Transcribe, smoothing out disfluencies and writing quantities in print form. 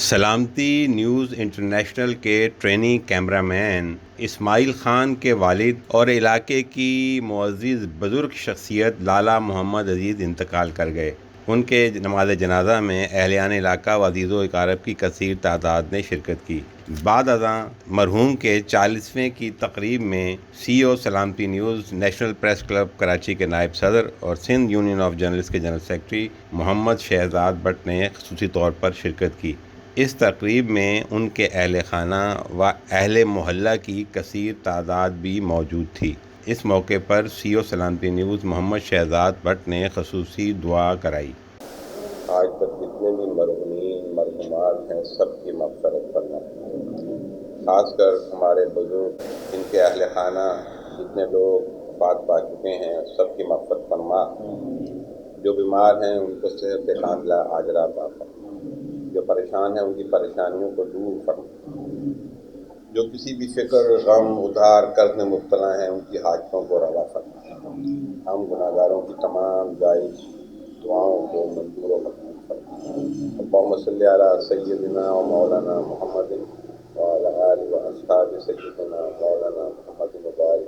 سلامتی news international کے training camera مین اسماعیل خان کے والد اور علاقے کی معزز بزرگ شخصیت لالا محمد عزیز انتقال کر گئے۔ ان کے نماز جنازہ میں اہلیان علاقہ و عزیز و اقارب کی کثیر تعداد نے شرکت کی۔ بعد ازاں مرحوم کے 40ویں کی تقریب میں سی او سلامتی news national press club Karachi کے نائب صدر اور سندھ یونین آف جرنلسٹ کے general secretary Muhammad Shahzad but نے خصوصی طور پر شرکت کی۔ اس تقریب میں ان کے اہل خانہ و اہل محلہ کی کثیر تعداد بھی موجود تھی۔ اس موقع پر سی او سلامتی نیوز محمد شہزاد بٹ نے خصوصی دعا کرائی۔ آج تک جتنے بھی مرحومین مرحومات ہیں سب کی مغفرت فرما، خاص کر ہمارے بزرگ ان کے اہل خانہ جتنے لوگ وفات پا چکے ہیں سب کی مغفرت فرما، جو بیمار ہیں ان کو صحت کاملہ عاجلہ عطا فرما، جو پریشان ہیں ان کی پریشانیوں کو دور فرما، جو کسی بھی فکر غم ادھار قرض میں مبتلا ہیں ان کی حاجتوں کو روا فرما، ہم گناہ گاروں کی تمام جائز دعاؤں کو منظور و مقبول فرما۔ اللہم صلی علی سیدنا و مولانا محمد وعلی آلہ و اصحاب سیدنا مولانا محمد مبارک